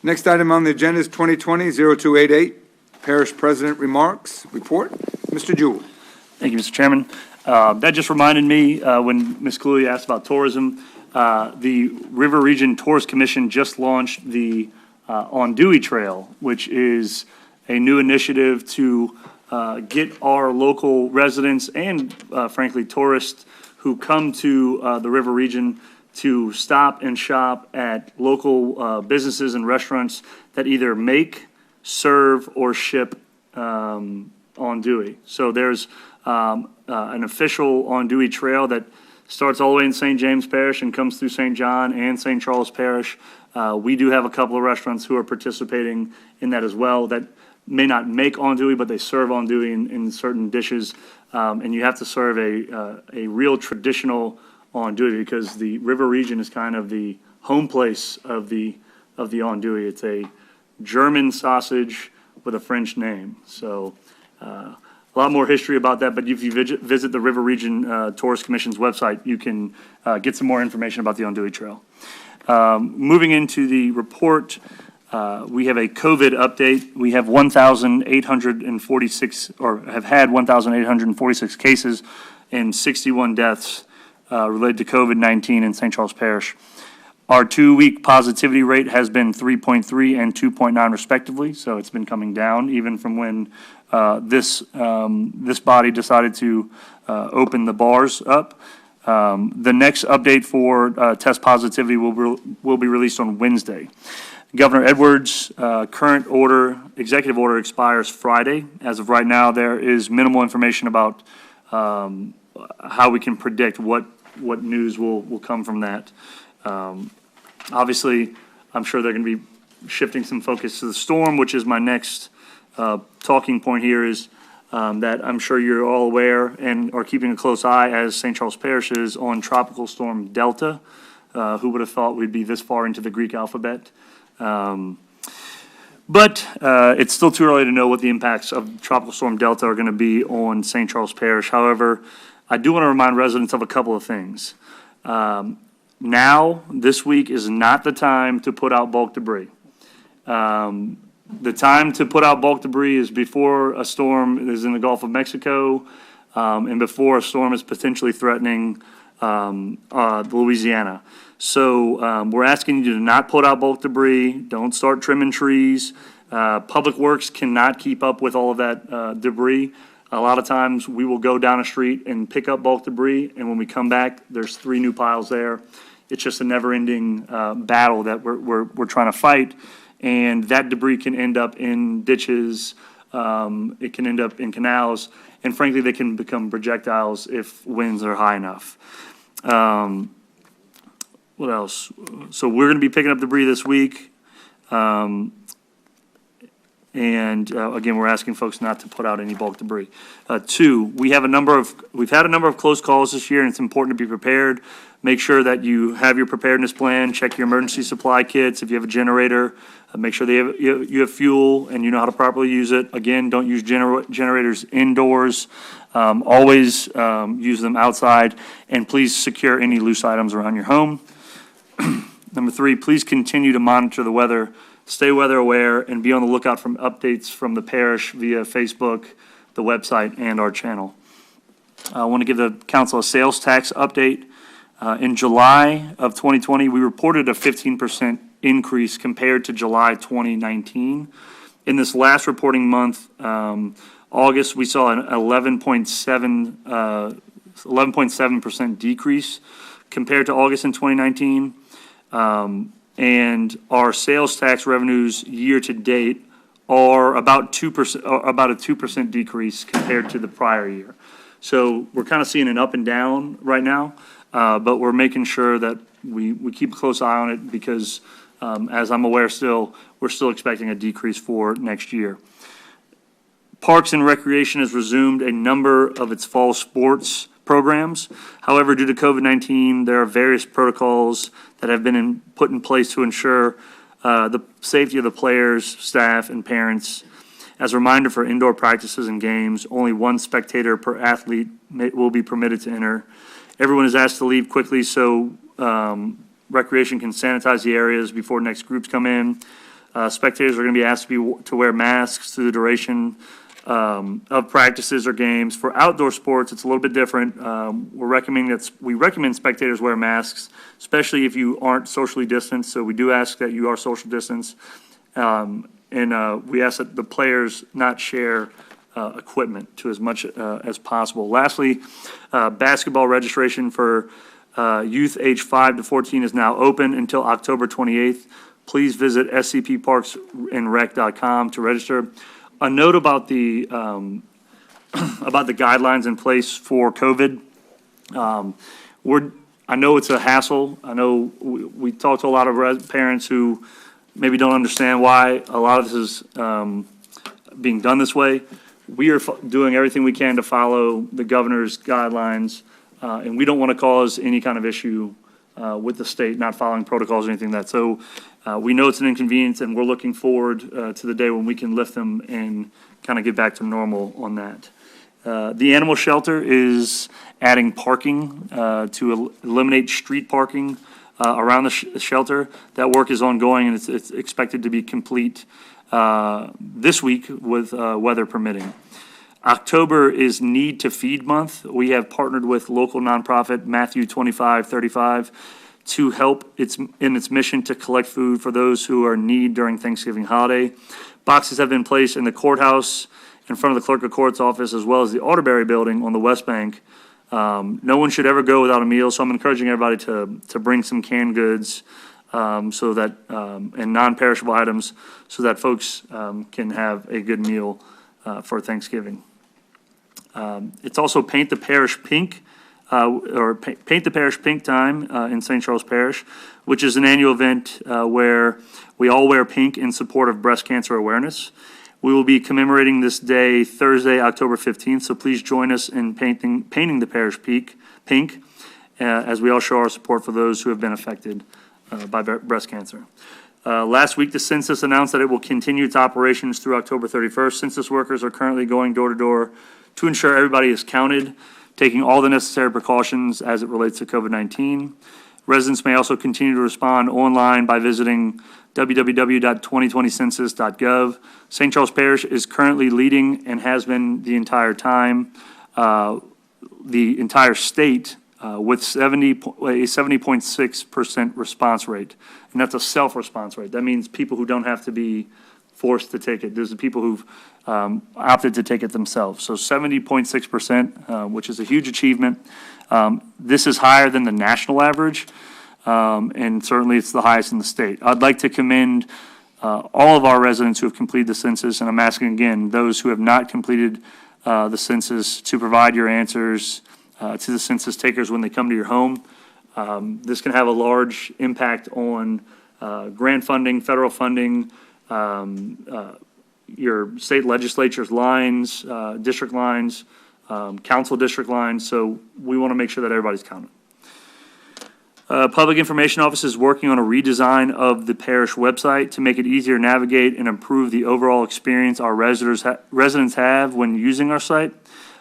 Next item on the agenda is 2020-0288, Parish President Remarks Report. Mr. Jewell. Thank you, Mr. Chairman. That just reminded me when Ms. Cooley asked about tourism, the River Region Tourist Commission just launched the On Dewey Trail, which is a new initiative to get our local residents and, frankly, tourists who come to the River Region to stop and shop at local businesses and restaurants that either make, serve, or ship on Dewey. So there's an official On Dewey Trail that starts all the way in St. James Parish and comes through St. John and St. Charles Parish. We do have a couple of restaurants who are participating in that as well that may not make On Dewey, but they serve On Dewey in certain dishes. And you have to serve a real traditional On Dewey because the River Region is kind of the home place of the On Dewey. It's a German sausage with a French name. So a lot more history about that, but if you visit the River Region Tourist Commission's website, you can get some more information about the On Dewey Trail. Moving into the report, we have a COVID update. We have 1,846, or have had 1,846 cases and 61 deaths related to COVID-19 in St. Charles Parish. Our 2-week positivity rate has been 3.3 and 2.9 respectively, so it's been coming down even from when this body decided to open the bars up. The next update for test positivity will be released on Wednesday. Governor Edwards' current executive order expires Friday. As of right now, there is minimal information about how we can predict what news will come from that. Obviously, I'm sure they're going to be shifting some focus to the storm, which is my next talking point here is that I'm sure you're all aware and are keeping a close eye as St. Charles Parish is on Tropical Storm Delta. Who would have thought we'd be this far into the Greek alphabet? But it's still too early to know what the impacts of Tropical Storm Delta are going to be on St. Charles Parish. However, I do want to remind residents of a couple of things. Now, this week is not the time to put out bulk debris. The time to put out bulk debris is before a storm is in the Gulf of Mexico and before a storm is potentially threatening Louisiana. So we're asking you to not put out bulk debris. Don't start trimming trees. Public Works cannot keep up with all of that debris. A lot of times we will go down a street and pick up bulk debris, and when we come back, there's 3 new piles there. It's just a never-ending battle that we're trying to fight, and that debris can end up in ditches. It can end up in canals, and frankly, they can become projectiles if winds are high enough. What else? So we're going to be picking up debris this week. And again, we're asking folks not to put out any bulk debris. 2, we've had a number of close calls this year, and it's important to be prepared. Make sure that you have your preparedness plan. Check your emergency supply kits. If you have a generator, make sure you have fuel and you know how to properly use it. Again, don't use generators indoors. Always use them outside, and please secure any loose items around your home. Number 3, please continue to monitor the weather. Stay weather aware and be on the lookout for updates from the parish via Facebook, the website, and our channel. I want to give the council a sales tax update. In July of 2020, we reported a 15% increase compared to July 2019. In this last reporting month, August, we saw an 11.7% decrease compared to August in 2019. And our sales tax revenues year to date are about 2%, about a 2% decrease compared to the prior year. So we're kind of seeing an up and down right now, but we're making sure that we keep a close eye on it because, as I'm aware still, we're still expecting a decrease for next year. Parks and Recreation has resumed a number of its fall sports programs. However, due to COVID-19, there are various protocols that have been put in place to ensure the safety of the players, staff, and parents. As a reminder, for indoor practices and games, only 1 spectator per athlete will be permitted to enter. Everyone is asked to leave quickly so Recreation can sanitize the areas before next groups come in. Spectators are going to be asked to wear masks through the duration of practices or games. For outdoor sports, it's a little bit different. We recommend spectators wear masks, especially if you aren't socially distanced. So we do ask that you are social distance. And we ask that the players not share equipment to as much as possible. Lastly, basketball registration for youth age 5 to 14 is now open until October 28th. Please visit scpparksandrec.com to register. A note about the guidelines in place for COVID. I know it's a hassle. I know we talk to a lot of parents who maybe don't understand why a lot of this is being done this way. We are doing everything we can to follow the governor's guidelines, and we don't want to cause any kind of issue with the state not following protocols or anything like that. So we know it's an inconvenience, and we're looking forward to the day when we can lift them and kind of get back to normal on that. The animal shelter is adding parking to eliminate street parking around the shelter. That work is ongoing, and it's expected to be complete this week with weather permitting. October is Need to Feed Month. We have partnered with local nonprofit Matthew 2535 to help in its mission to collect food for those who are in need during Thanksgiving holiday. Boxes have been placed in the courthouse, in front of the clerk of court's office, as well as the Alderberry building on the West Bank. No one should ever go without a meal, so I'm encouraging everybody to bring some canned goods so that and non-perishable items so that folks can have a good meal for Thanksgiving. It's also Paint the Parish Pink, Paint the Parish Pink Time in St. Charles Parish, which is an annual event where we all wear pink in support of breast cancer awareness. We will be commemorating this day Thursday, October 15th, so please join us in painting the parish pink as we all show our support for those who have been affected by breast cancer. Last week, the census announced that it will continue its operations through October 31st. Census workers are currently going door to door to ensure everybody is counted, taking all the necessary precautions as it relates to COVID-19. Residents may also continue to respond online by visiting www.2020census.gov. St. Charles Parish is currently leading and has been the entire time, the entire state, with a 70.6% response rate. And that's a self-response rate. That means people who don't have to be forced to take it. These are people who've opted to take it themselves. So 70.6%, which is a huge achievement. This is higher than the national average. And certainly it's the highest in the state. I'd like to commend all of our residents who have completed the census, and I'm asking again, those who have not completed the census to provide your answers to the census takers when they come to your home. This can have a large impact on grant funding, federal funding, your state legislature's lines, district lines, council district lines, so we want to make sure that everybody's counted. Public Information Office is working on a redesign of the parish website to make it easier to navigate and improve the overall experience our residents have when using our site.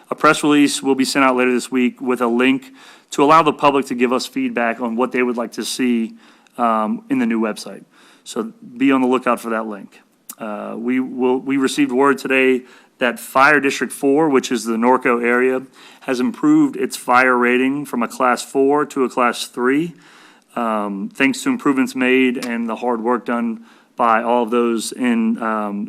A press release will be sent out later this week with a link to allow the public to give us feedback on what they would like to see in the new website. So be on the lookout for that link. We received word today that Fire District 4, which is the Norco area, has improved its fire rating from a Class 4 to a Class 3, thanks to improvements made and the hard work done by all of those in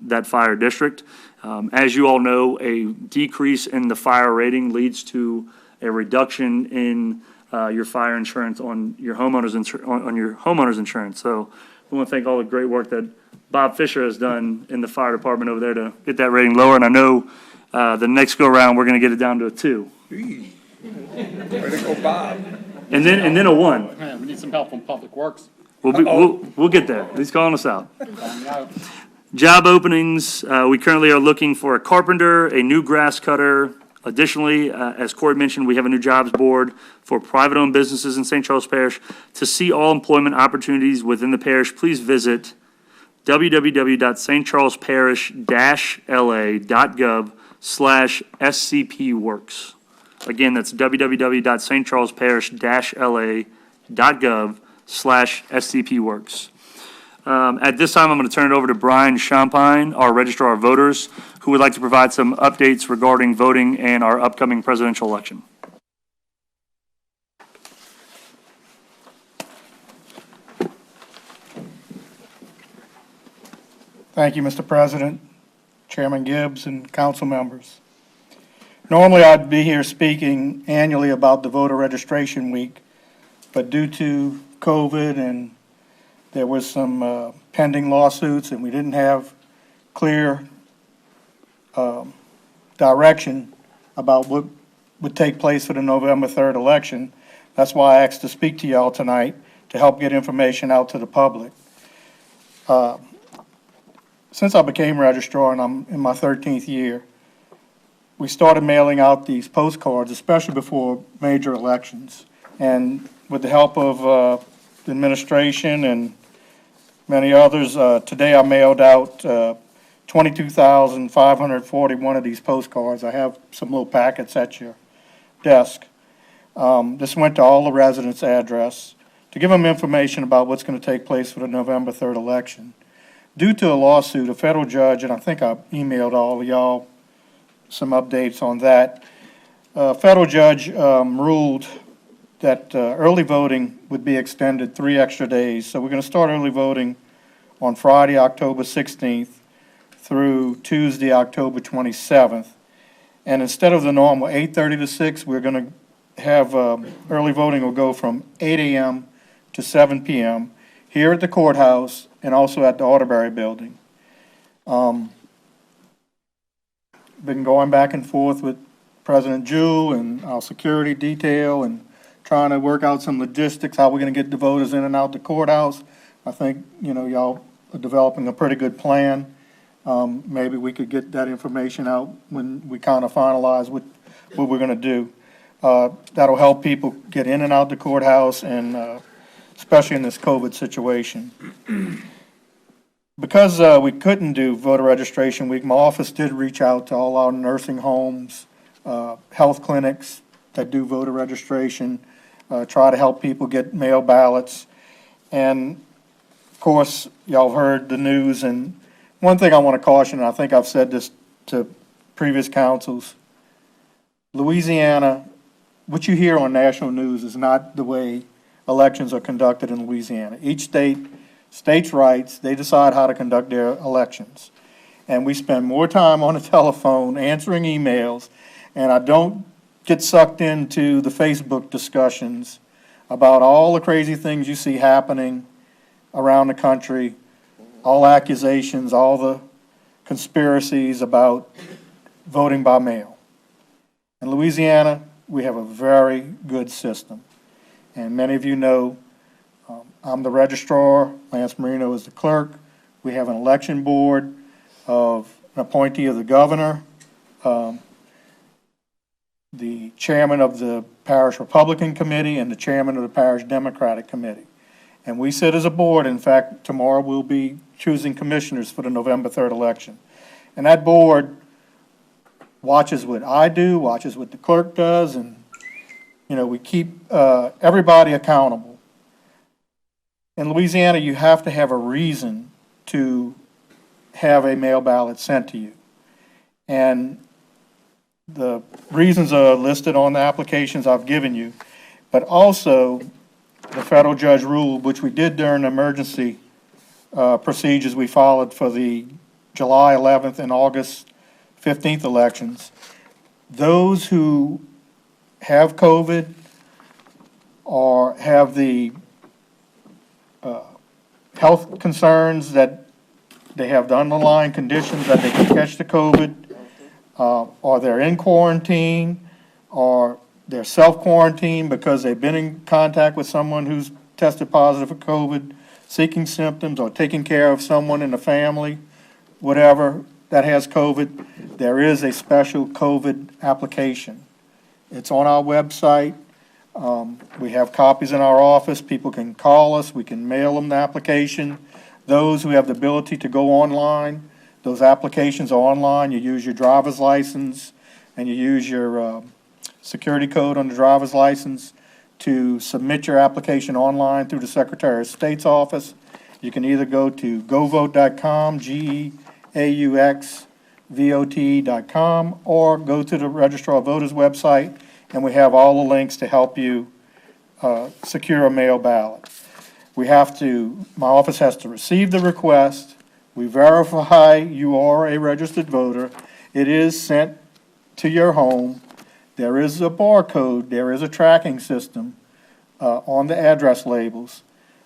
that fire district. As you all know, a decrease in the fire rating leads to a reduction in your fire insurance on your homeowner's insurance. So we want to thank all the great work that Bob Fisher has done in the fire department over there to get that rating lower, and I know the next go-around, we're going to get it down to a 2. Way to go, Bob. And then a 1. Yeah, we need some help from Public Works. We'll get there. He's calling us out. Job openings, we currently are looking for a carpenter, a new grass cutter. Additionally, as Corey mentioned, we have a new jobs board for private-owned businesses in St. Charles Parish. To see all employment opportunities within the parish, please visit www.stcharlesparish-la.gov/scpworks. Again, that's www.stcharlesparish-la.gov/scpworks. At this time, I'm going to turn it over to Brian Champagne, our Registrar of Voters, who would like to provide some updates regarding voting and our upcoming presidential election. Thank you, Mr. President, Chairman Gibbs, and council members. Normally, I'd be here speaking annually about the voter registration week, but due to COVID and there was some pending lawsuits and we didn't have clear direction about what would take place for the November 3rd election. That's why I asked to speak to y'all tonight to help get information out to the public. Since I became registrar, and I'm in my 13th year, we started mailing out these postcards, especially before major elections. And with the help of the administration and many others, today I mailed out 22,541 of these postcards. I have some little packets at your desk. This went to all the residents' address to give them information about what's going to take place for the November 3rd election. Due to a lawsuit, a federal judge, and I think I emailed all of y'all some updates on that, a federal judge ruled that early voting would be extended 3 extra days. So we're going to start early voting on Friday, October 16th through Tuesday, October 27th. And instead of the normal 8:30 to 6, we're going to have early voting will go from 8 a.m. to 7 p.m. here at the courthouse and also at the Audibury building. Been going back and forth with President Jewell and our security detail and trying to work out some logistics, how we're going to get the voters in and out the courthouse. I think, y'all are developing a pretty good plan. Maybe we could get that information out when we kind of finalize what we're going to do. That'll help people get in and out the courthouse, and especially in this COVID situation. Because we couldn't do voter registration week, my office did reach out to all our nursing homes, health clinics that do voter registration, try to help people get mail ballots. And of course, y'all heard the news. And one thing I want to caution, and I think I've said this to previous councils, Louisiana, what you hear on national news is not the way elections are conducted in Louisiana. Each states' rights, they decide how to conduct their elections. And we spend more time on the telephone answering emails, and I don't get sucked into the Facebook discussions about all the crazy things you see happening around the country, all accusations, all the conspiracies about voting by mail. In Louisiana, we have a very good system. And many of you know I'm the registrar, Lance Marino is the clerk. We have an election board of an appointee of the governor, the chairman of the Parish Republican Committee, and the chairman of the Parish Democratic Committee. And we sit as a board. In fact, tomorrow we'll be choosing commissioners for the November 3rd election. And that board watches what I do, watches what the clerk does, and we keep everybody accountable. In Louisiana, you have to have a reason to have a mail ballot sent to you. And the reasons are listed on the applications I've given you, but also the federal judge ruled, which we did during the emergency procedures we followed for the July 11th and August 15th elections. Those who have COVID or have the health concerns that they have the underlying conditions that they can catch the COVID, or they're in quarantine, or they're self-quarantined because they've been in contact with someone who's tested positive for COVID, seeking symptoms, or taking care of someone in the family, whatever, that has COVID, there is a special COVID application. It's on our website. We have copies in our office. People can call us. We can mail them the application. Those who have the ability to go online, those applications are online. You use your driver's license and you use your security code on the driver's license to submit your application online through the Secretary of State's office. You can either go to govote.com, GEAUXVOTE.com, or go to the Registrar of Voters website, and we have all the links to help you secure a mail ballot. My office has to receive the request. We verify you are a registered voter. It is sent to your home. There is a barcode, there is a tracking system on the address labels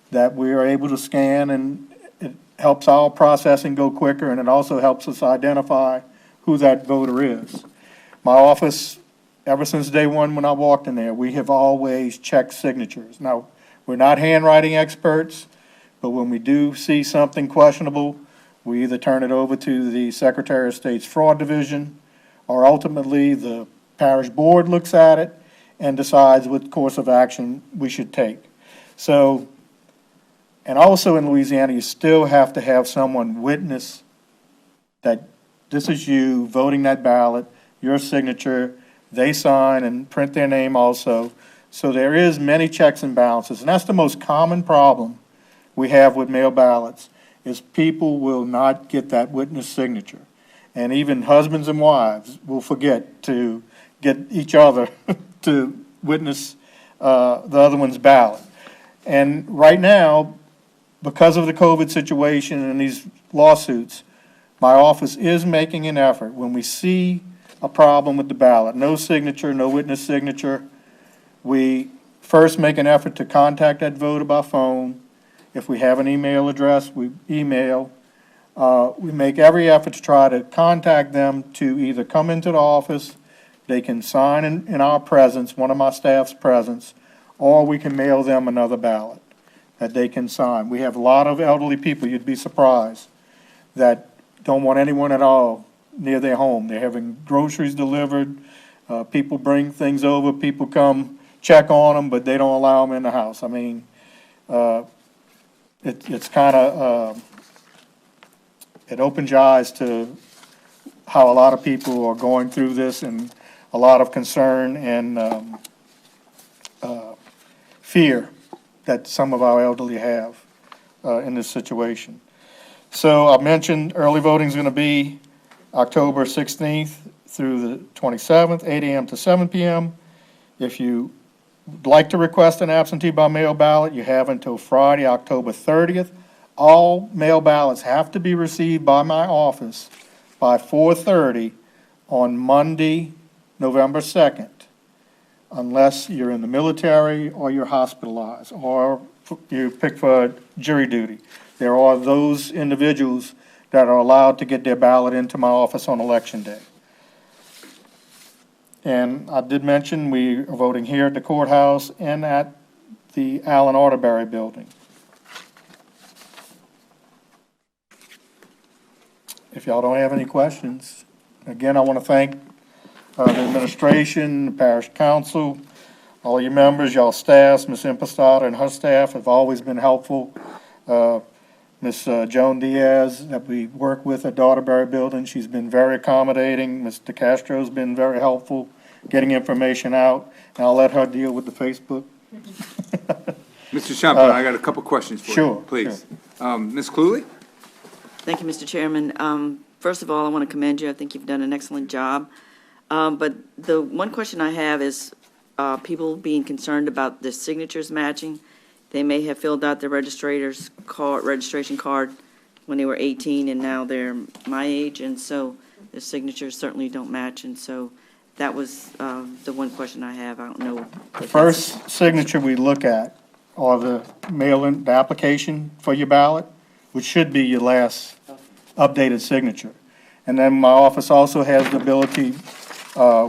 that we are able to scan, and it helps our processing go quicker, and it also helps us identify who that voter is. My office, ever since day one when I walked in there, we have always checked signatures. Now, we're not handwriting experts, but when we do see something questionable, we either turn it over to the Secretary of State's Fraud Division, or ultimately the parish board looks at it and decides what course of action we should take. So, and also in Louisiana, you still have to have someone witness that this is you voting that ballot, your signature, they sign and print their name also. So there is many checks and balances, and that's the most common problem we have with mail ballots, is people will not get that witness signature. And even husbands and wives will forget to get each other to witness the other one's ballot. And right now, because of the COVID situation and these lawsuits, my office is making an effort. When we see a problem with the ballot, no signature, no witness signature, we first make an effort to contact that voter by phone. If we have an email address, we email. We make every effort to try to contact them to either come into the office, they can sign in our presence, one of my staff's presence, or we can mail them another ballot that they can sign. We have a lot of elderly people, you'd be surprised, that don't want anyone at all near their home. They're having groceries delivered, people bring things over, people come check on them, but they don't allow them in the house. I mean, it's kind of, it opens your eyes to how a lot of people are going through this, and a lot of concern and fear that some of our elderly have in this situation. So I mentioned early voting is going to be October 16th through the 27th, 8 a.m. to 7 p.m. If you would like to request an absentee by mail ballot, you have until Friday, October 30th. All mail ballots have to be received by my office by 4:30 on Monday, November 2nd, unless you're in the military or you're hospitalized or you pick for jury duty. There are those individuals that are allowed to get their ballot into my office on election day. And I did mention we are voting here at the courthouse and at the Allen Arterberry building. If y'all don't have any questions, again, I want to thank the administration, the parish council, all your members, y'all staffs, Ms. Impostata and her staff have always been helpful. Ms. Joan Diaz that we work with at the Arterberry building, she's been very accommodating. Mr. Castro's been very helpful getting information out, and I'll let her deal with the Facebook. Mr. Champagne, I got a couple questions for you. Sure, Please. Ms. Cluley? Thank you, Mr. Chairman. First of all, I want to commend you. I think you've done an excellent job. But the one question I have is people being concerned about the signatures matching. They may have filled out their registration card when they were 18, and now they're my age, and so the signatures certainly don't match. And so that was the one question I have. I don't know. The first signature we look at are the mail-in, the application for your ballot, which should be your last updated signature. And then my office also has the ability,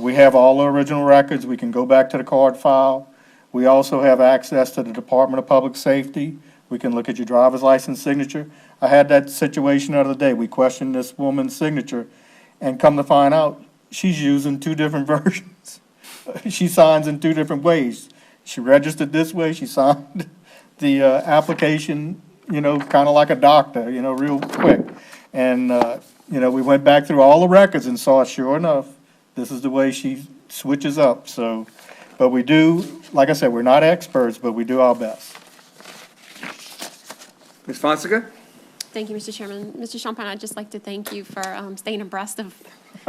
we have all the original records. We can go back to the card file. We also have access to the Department of Public Safety. We can look at your driver's license signature. I had that situation the other day. We questioned this woman's signature, and come to find out, she's using two different versions. She signs in two different ways. She registered this way, she signed the application, kind of like a doctor, real quick. And, we went back through all the records and saw, sure enough, this is the way she switches up. So, but we do, like I said, we're not experts, but we do our best. Ms. Fonseca? Thank you, Mr. Chairman. Mr. Champagne, I'd just like to thank you for staying abreast of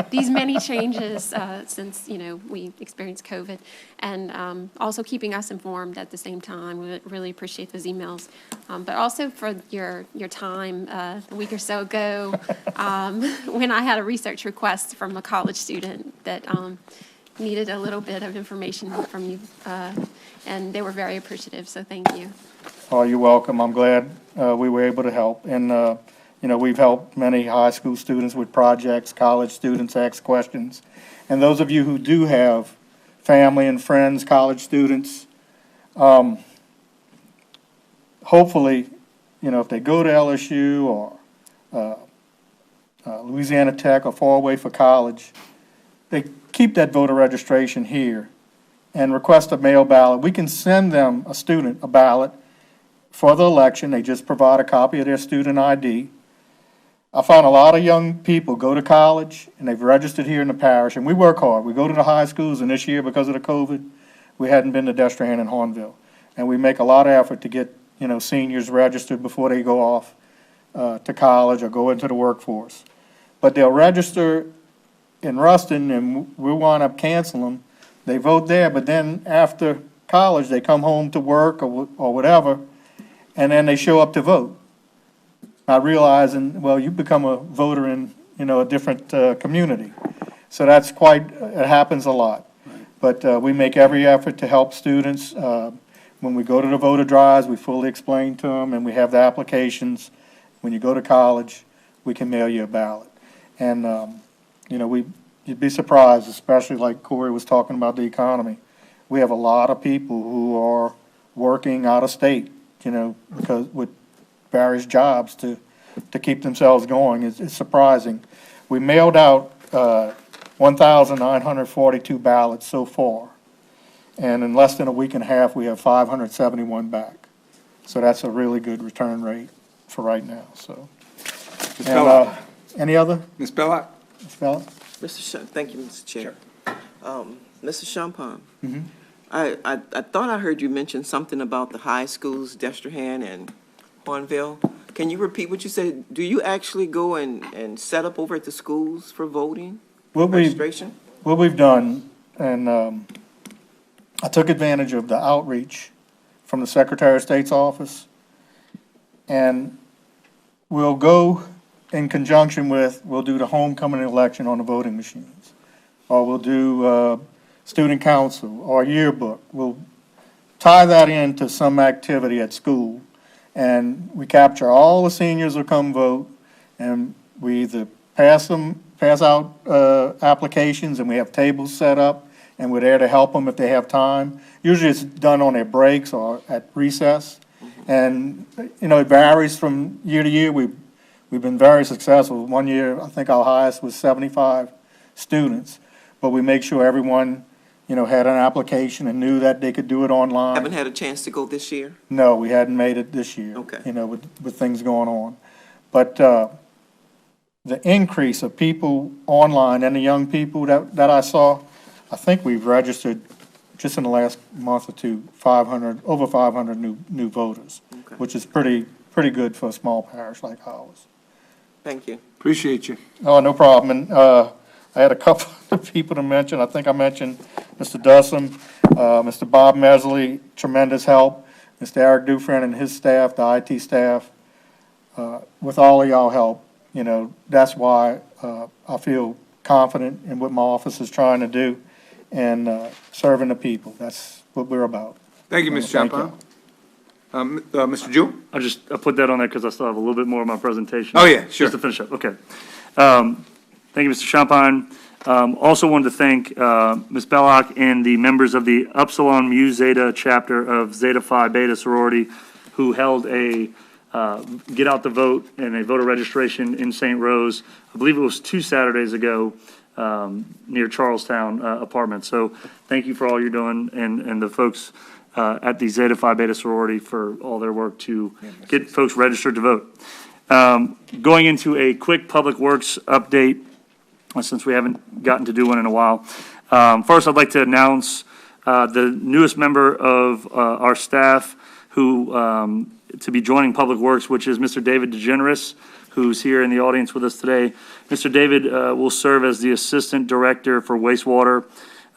these many changes since, we experienced COVID, and also keeping us informed at the same time. We really appreciate those emails. But also for your time a week or so ago, when I had a research request from a college student that needed a little bit of information from you, and they were very appreciative, so thank you. Oh, you're welcome. I'm glad we were able to help. And, we've helped many high school students with projects, college students ask questions. And those of you who do have family and friends, college students, hopefully, if they go to LSU or Louisiana Tech or far away for college, they keep that voter registration here and request a mail ballot. We can send them, a student, a ballot for the election. They just provide a copy of their student ID. I find a lot of young people go to college and they've registered here in the parish, and we work hard. We go to the high schools, and this year, because of the COVID, we hadn't been to Destrehan and Hornville. And we make a lot of effort to get, seniors registered before they go off to college or go into the workforce. But they'll register in Ruston, and we'll wind up canceling them. They vote there, but then after college, they come home to work or whatever, and then they show up to vote, not realizing, well, you become a voter in, a different community. So that's it happens a lot. But we make every effort to help students. When we go to the voter drives, we fully explain to them, and we have the applications. When you go to college, we can mail you a ballot. And, you'd be surprised, especially like Corey was talking about the economy. We have a lot of people who are working out of state, because with various jobs to keep themselves going. It's surprising. We mailed out 1,942 ballots so far, and in less than a week and a half, we have 571 back. So that's a really good return rate for right now. So, Ms. Belloc? Any other? Ms. Belloc? Ms. Belloc? Thank you, Mr. Chair. Mr. Champagne, Mhm. I thought I heard you mention something about the high schools, Destrehan and Hornville. Can you repeat what you said? Do you actually go and set up over at the schools for voting registration? What we've done, and I took advantage of the outreach from the Secretary of State's office, and we'll go in conjunction with, we'll do the homecoming election on the voting machines, or we'll do student council or yearbook. We'll tie that into some activity at school, and we capture all the seniors who come vote, and we either pass out applications, and we have tables set up, and we're there to help them if they have time. Usually it's done on their breaks or at recess. And, it varies from year to year. We've been very successful. One year, I think our highest was 75 students, but we make sure everyone, had an application and knew that they could do it online. Haven't had a chance to go this year? No, we hadn't made it this year. Okay. With things going on. But the increase of people online and the young people that I saw, I think we've registered just in the last month or two, over 500 new voters, Okay. which is pretty good for a small parish like ours. Thank you. Appreciate you. Oh, no problem. And I had a couple of people to mention. I think I mentioned Mr. Dussum, Mr. Bob Mesley, tremendous help. Mr. Eric Dufresne and his staff, the IT staff, with all of y'all help, that's why I feel confident in what my office is trying to do and serving the people. That's what we're about. Thank you, Ms. Thank Champagne. Mr. Jewell? I put that on there because I still have a little bit more of my presentation. Oh, yeah, sure. Just to finish up, okay. Thank you, Mr. Champagne. Also wanted to thank Ms. Belloc and the members of the Upsilon Mu Zeta chapter of Zeta Phi Beta sorority who held a get out the vote and a voter registration in St. Rose. I believe it was 2 Saturdays ago near Charlestown Apartments. So thank you for all you're doing and the folks at the Zeta Phi Beta sorority for all their work to get folks registered to vote. Going into a quick public works update, since we haven't gotten to do one in a while. First, I'd like to announce the newest member of our staff who to be joining Public Works, which is Mr. David DeGeneres, who's here in the audience with us today. Mr. David will serve as the Assistant Director for Wastewater.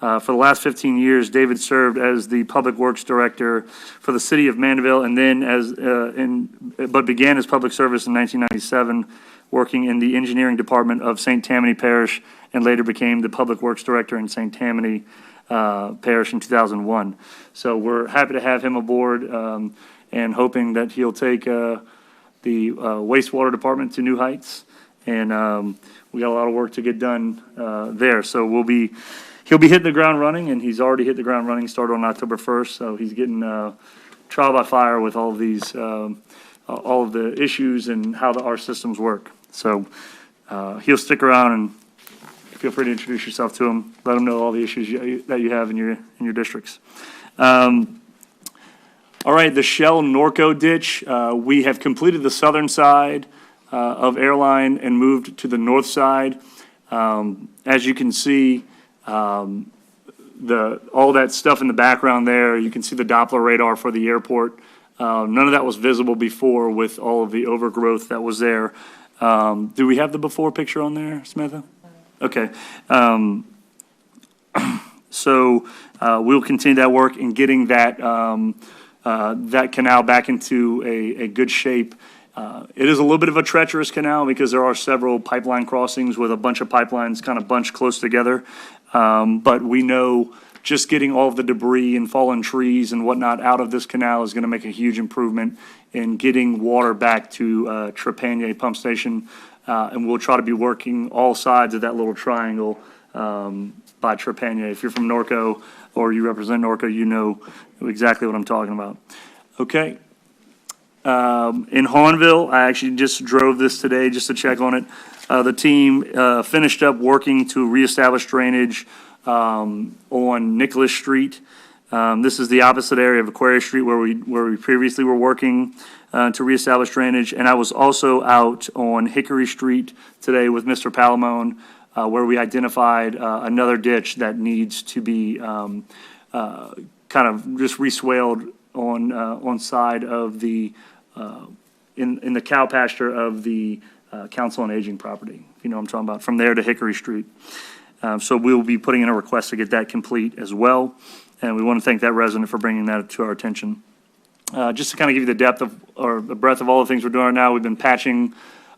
For the last 15 years, David served as the Public Works Director for the City of Mandeville, and then but began his public service in 1997, working in the Engineering Department of St. Tammany Parish, and later became the Public Works Director in St. Tammany Parish in 2001. So we're happy to have him aboard, and hoping that he'll take the wastewater department to new heights. And we got a lot of work to get done there. So he'll be hitting the ground running, and he's already hit the ground running, started on October 1st. So he's getting trial by fire with all of these, all of the issues and how our systems work. So he'll stick around, and feel free to introduce yourself to him. Let him know all the issues that you have in your districts. All right, the Shell Norco ditch. We have completed the southern side of Airline and moved to the north side. As you can see, all that stuff in the background there, you can see the Doppler radar for the airport. None of that was visible before with all of the overgrowth that was there. Do we have the before picture on there, Samantha? Okay. So we'll continue that work in getting that that canal back into a good shape. It is a little bit of a treacherous canal because there are several pipeline crossings with a bunch of pipelines kind of bunched close together. But we know just getting all of the debris and fallen trees and whatnot out of this canal is going to make a huge improvement in getting water back to Trepanier Pump Station. And we'll try to be working all sides of that little triangle by Trepanier. If you're from Norco or you represent Norco, you know exactly what I'm talking about. Okay. In Hahnville, I actually just drove this today just to check on it. The team finished up working to reestablish drainage on Nicholas Street. This is the opposite area of Aquarius Street where we previously were working to reestablish drainage. And I was also out on Hickory Street today with Mr. Palamone, where we identified another ditch that needs to be kind of just reswaled on side of the in the cow pasture of the Council on Aging property. You know what I'm talking about, from there to Hickory Street. So we'll be putting in a request to get that complete as well. And we want to thank that resident for bringing that to our attention. Just to kind of give you the depth of, or the breadth of all the things we're doing right now, we've been patching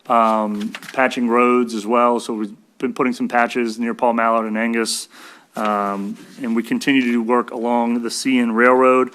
roads as well. So we've been putting some patches near Paul Mallard and Angus. And we continue to do work along the CN Railroad.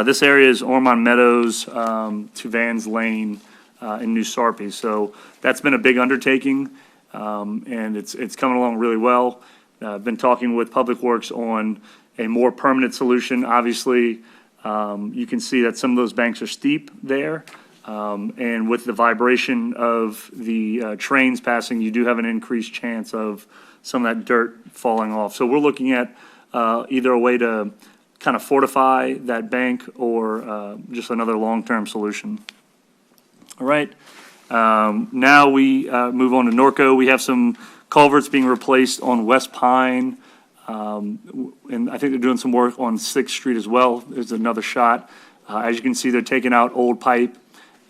This area is Ormond Meadows to Vans Lane in New Sarpy. So that's been a big undertaking, and it's coming along really well. I've been talking with Public Works on a more permanent solution. Obviously, you can see that some of those banks are steep there, and with the vibration of the trains passing, you do have an increased chance of some of that dirt falling off. So we're looking at either a way to kind of fortify that bank or just another long-term solution. All right. Now we move on to Norco. We have some culverts being replaced on West Pine, and I think they're doing some work on 6th Street as well. There's another shot. As you can see, they're taking out old pipe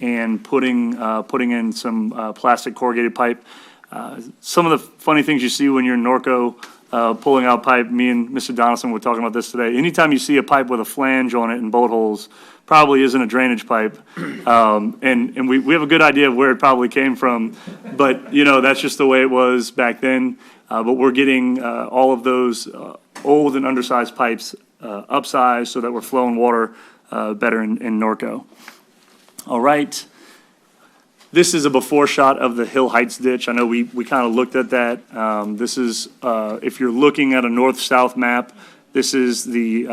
and putting in some plastic corrugated pipe. Some of the funny things you see when you're in Norco, pulling out pipe, me and Mr. Donaldson were talking about this today. Anytime you see a pipe with a flange on it and bolt holes, probably isn't a drainage pipe. And we have a good idea of where it probably came from, but you know, that's just the way it was back then. But we're getting all of those old and undersized pipes upsized so that we're flowing water better in Norco. All right. This is a before shot of the Hill Heights ditch. I know we kind of looked at that. This is, if you're looking at a north-south map, this is the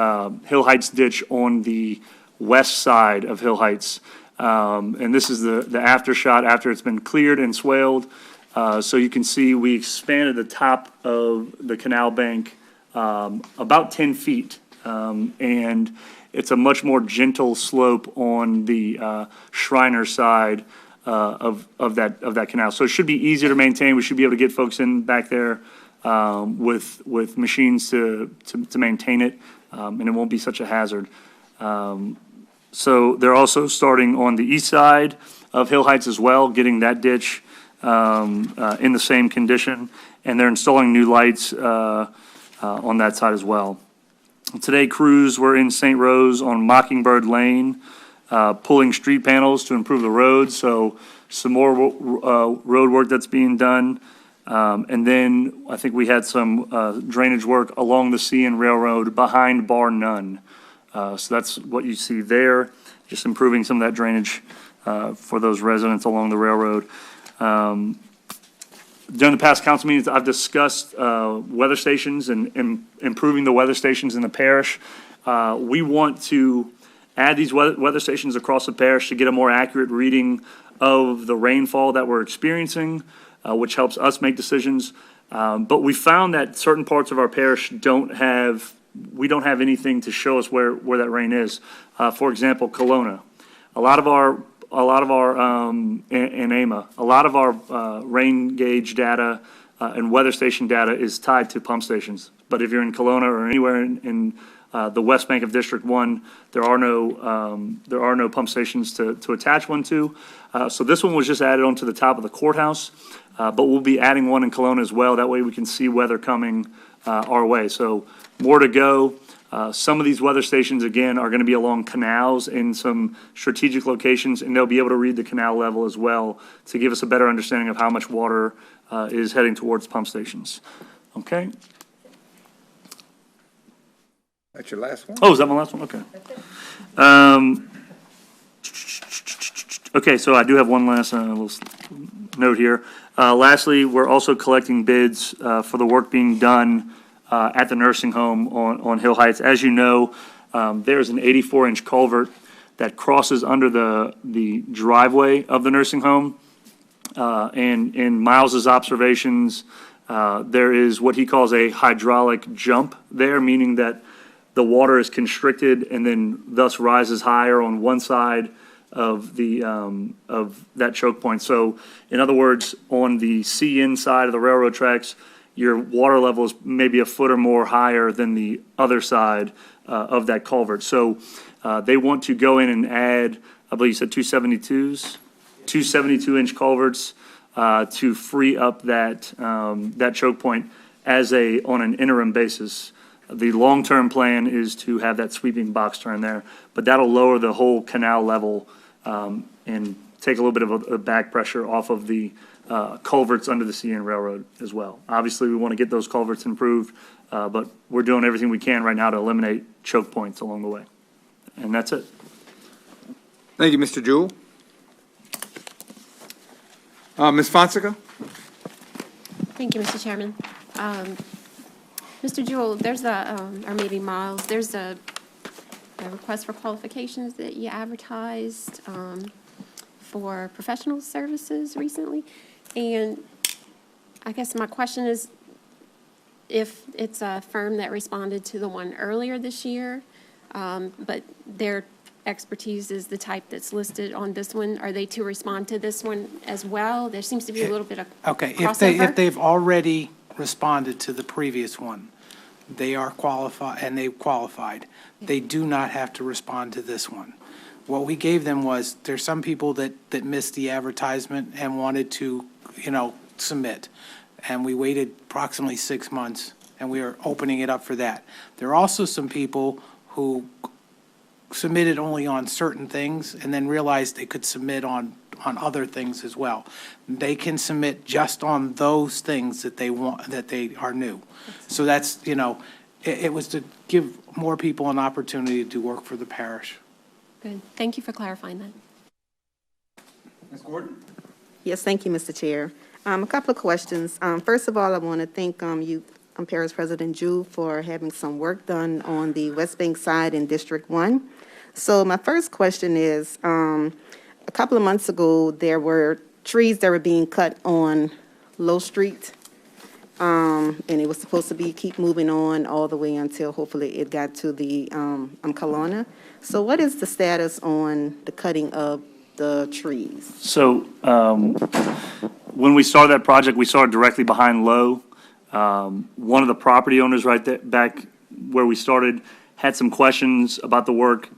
Hill Heights ditch on the west side of Hill Heights. And this is the after shot after it's been cleared and swaled. So you can see we expanded the top of the canal bank about 10 feet. And it's a much more gentle slope on the Shriner side of that canal. So it should be easier to maintain. We should be able to get folks in back there with machines to maintain it, and it won't be such a hazard. So they're also starting on the east side of Hill Heights as well, getting that ditch in the same condition. And they're installing new lights on that side as well. Today, crews were in St. Rose on Mockingbird Lane, pulling street panels to improve the road. So some more road work that's being done. And then I think we had some drainage work along the CN Railroad behind Bar None. So that's what you see there, just improving some of that drainage for those residents along the railroad. During the past council meetings, I've discussed weather stations and improving the weather stations in the parish. We want to add these weather stations across the parish to get a more accurate reading of the rainfall that we're experiencing, which helps us make decisions. But we found that certain parts of our parish we don't have anything to show us where that rain is. For example, Kelowna. A lot of our rain gauge data and weather station data is tied to pump stations. But if you're in Kelowna or anywhere in the West Bank of District 1, there are no pump stations to attach one to. So this one was just added onto the top of the courthouse, but we'll be adding one in Kelowna as well. That way we can see weather coming our way. So more to go. Some of these weather stations, again, are going to be along canals in some strategic locations, and they'll be able to read the canal level as well to give us a better understanding of how much water is heading towards pump stations. Okay? That's your last one? Oh, is that my last one? Okay. Okay, so I do have one last little note here. Lastly, we're also collecting bids for the work being done at the nursing home on Hill Heights. As you know, there's an 84-inch culvert that crosses under the driveway of the nursing home. And in Miles's observations, there is what he calls a hydraulic jump there, meaning that the water is constricted and then thus rises higher on one side of that choke point. So in other words, on the CN side of the railroad tracks, your water level is maybe a foot or more higher than the other side of that culvert. So they want to go in and add, I believe you said 272s, 272-inch culverts to free up that choke point on an interim basis. The long-term plan is to have that sweeping box turn there, but that'll lower the whole canal level and take a little bit of a back pressure off of the culverts under the CN Railroad as well. Obviously, we want to get those culverts improved, but we're doing everything we can right now to eliminate choke points along the way. And that's it. Thank you, Mr. Jewell. Ms. Fonseca? Thank you, Mr. Chairman. Mr. Jewell, or maybe Miles, there's a request for qualifications that you advertised for professional services recently. And I guess my question is, if it's a firm that responded to the one earlier this year, but their expertise is the type that's listed on this one, are they to respond to this one as well? There seems to be a little bit of crossover. If they've already responded to the previous one, they are qualified, and they've qualified. They do not have to respond to this one. What we gave them was, there's some people that missed the advertisement and wanted to, submit. And we waited approximately 6 months, and we are opening it up for that. There are also some people who submitted only on certain things and then realized they could submit on other things as well. They can submit just on those things that they want, that they are new. So that's, it was to give more people an opportunity to work for the parish. Good. Thank you for clarifying that. Ms. Gordon? Yes, thank you, Mr. Chair. A couple of questions. First of all, I want to thank you, Parish President Jewell, for having some work done on the West Bank side in District 1. So my first question is, a couple of months ago, there were trees that were being cut on Low Street, and it was supposed to keep moving on all the way until hopefully it got to the Kelowna. So what is the status on the cutting of the trees? So when we started that project, we started directly behind Low. One of the property owners right there, back where we started, had some questions about the work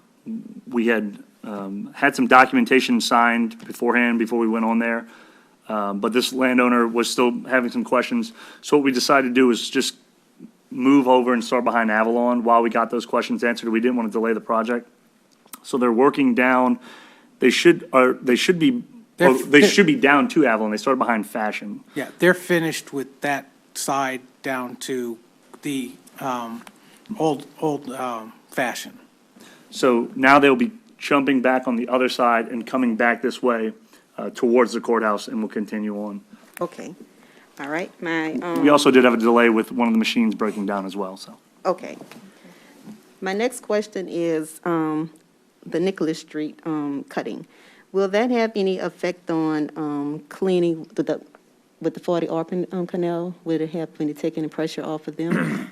we had had some documentation signed beforehand, before we went on there. But this landowner was still having some questions. So what we decided to do is just move over and start behind Avalon while we got those questions answered. We didn't want to delay the project. So they're working down, they should be down to Avalon. They started behind Fashion. Yeah, they're finished with that side down to the old Fashion. So now they'll be jumping back on the other side and coming back this way towards the courthouse, and we'll continue on. Okay, all right, my, We also did have a delay with one of the machines breaking down as well, so. okay. My next question is, the Nicholas Street, cutting. Will that have any effect on, cleaning with the 40 Arpin, Canal? Will it have any, take any pressure off of them?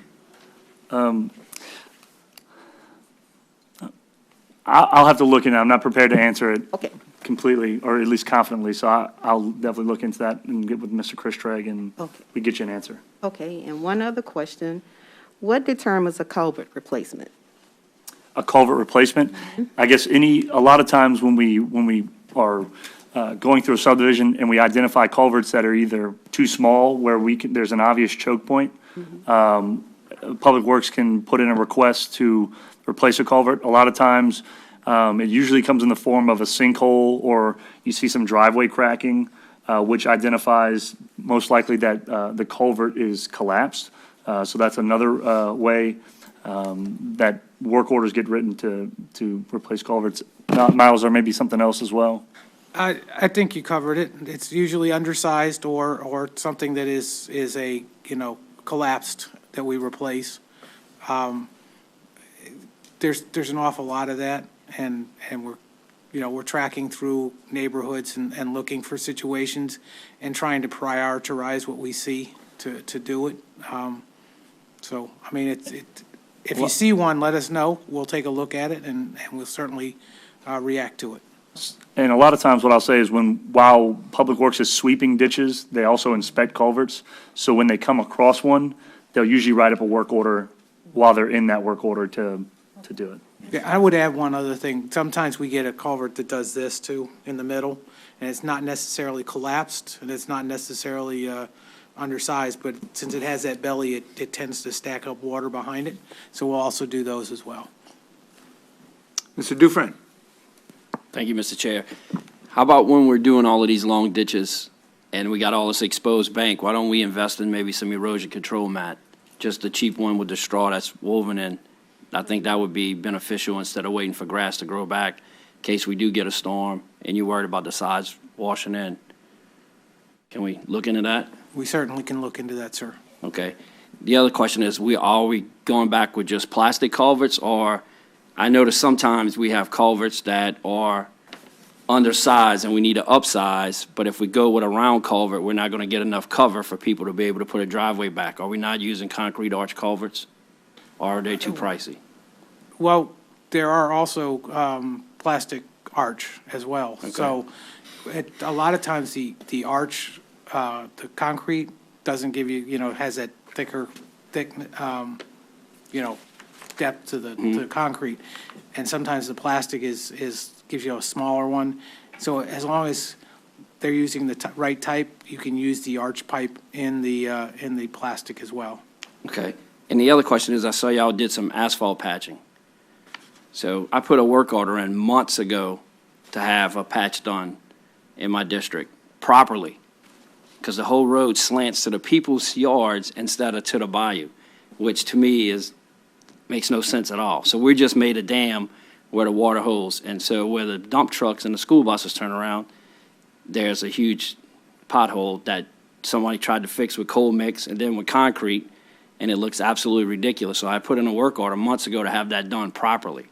I'll have to look into it. I'm not prepared to answer it Okay, completely, or at least confidently, so I'll definitely look into that and get with Mr. Chris Trigg, and Okay. we get you an answer. okay, and one other question. What determines a culvert replacement? A culvert replacement, I guess a lot of times when we are going through a subdivision and we identify culverts that are either too small, where there's an obvious choke point, Public Works can put in a request to replace a culvert. A lot of times, it usually comes in the form of a sinkhole, or you see some driveway cracking, which identifies most likely that the culvert is collapsed. So that's another way that work orders get written to replace culverts. Miles, or maybe something else as well? I think you covered it. It's usually undersized or something that is a, collapsed that we replace. There's an awful lot of that, and we're tracking through neighborhoods and looking for situations and trying to prioritize what we see to do it. So, I mean, if you see one, let us know. We'll take a look at it, and we'll certainly react to it. And a lot of times what I'll say is while Public Works is sweeping ditches, they also inspect culverts. So when they come across one, they'll usually write up a work order while they're in that work order to do it. Yeah, I would add one other thing. Sometimes we get a culvert that does this too, in the middle, and it's not necessarily collapsed, and it's not necessarily undersized, but since it has that belly, it tends to stack up water behind it. So we'll also do those as well. Mr. Dufresne? Thank you, Mr. Chair. How about when we're doing all of these long ditches and we got all this exposed bank, why don't we invest in maybe some erosion control mat? Just a cheap one with the straw that's woven in. I think that would be beneficial instead of waiting for grass to grow back in case we do get a storm and you're worried about the sides washing in. Can we look into that? We certainly can look into that, sir. Okay. The other question is, are we going back with just plastic culverts, or I notice sometimes we have culverts that are undersized and we need to upsize, but if we go with a round culvert, we're not going to get enough cover for people to be able to put a driveway back. Are we not using concrete arch culverts, or are they too pricey? Well, there are also plastic arch as well. Okay. So a lot of times the arch, the concrete doesn't give you, has that thick, depth to the concrete. And sometimes the plastic gives you a smaller one. So as long as they're using the right type, you can use the arch pipe in the plastic as well. Okay. And the other question is, I saw y'all did some asphalt patching. So I put a work order in months ago to have a patch done in my district properly, because the whole road slants to the people's yards instead of to the bayou, which to me makes no sense at all. So we just made a dam where the water holds, and so where the dump trucks and the school buses turn around, there's a huge pothole that somebody tried to fix with coal mix and then with concrete, and it looks absolutely ridiculous. So I put in a work order months ago to have that done properly.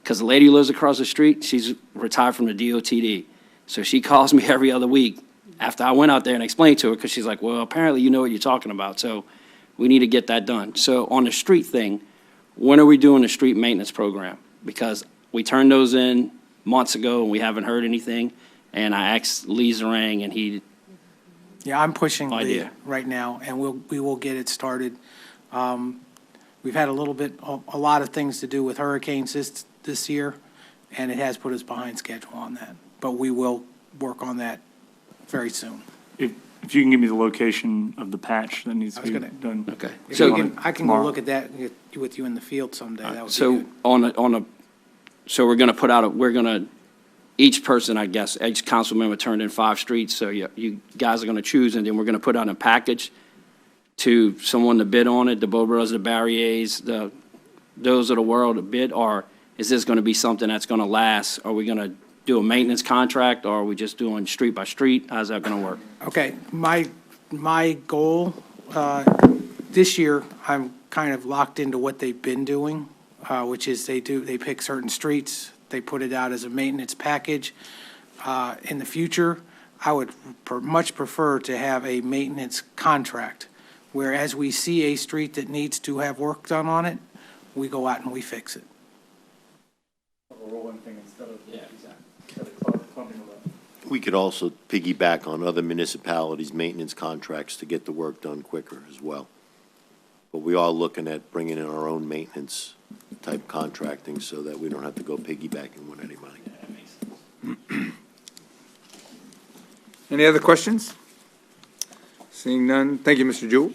Because the lady who lives across the street, she's retired from the DOTD. So she calls me every other week after I went out there and explained to her, because she's like, well, apparently you know what you're talking about, so we need to get that done. So on the street thing, when are we doing the street maintenance program? Because we turned those in months ago and we haven't heard anything. And I asked Lee Zarang, and he... Yeah, I'm pushing Idea. right now, and we will get it started. We've had a lot of things to do with hurricanes this year, and it has put us behind schedule on that. But we will work on that very soon. If you can give me the location of the patch that needs to I was be gonna- done. Okay. If So- you can, I can go Tomorrow. look at that with you in the field someday. That would be So good. so we're going to put out, we're going to, each person, I guess, each council member turned in 5 streets, so you guys are going to choose, and then we're going to put out a package to someone to bid on it, the Bow Brothers, the Barriers, those of the world to bid, or is this going to be something that's going to last? Are we going to do a maintenance contract, or are we just doing street by street? How's that going to work? Okay, my goal, this year, I'm kind of locked into what they've been doing, which is they pick certain streets, they put it out as a maintenance package. In the future, I would much prefer to have a maintenance contract, where as we see a street that needs to have work done on it, we go out and we fix it. A rolling thing instead of clumping it up. We could also piggyback on other municipalities' maintenance contracts to get the work done quicker as well. But we are looking at bringing in our own maintenance type contracting so that we don't have to go piggybacking with anybody. Any other questions? Seeing none, thank you, Mr. Jewell.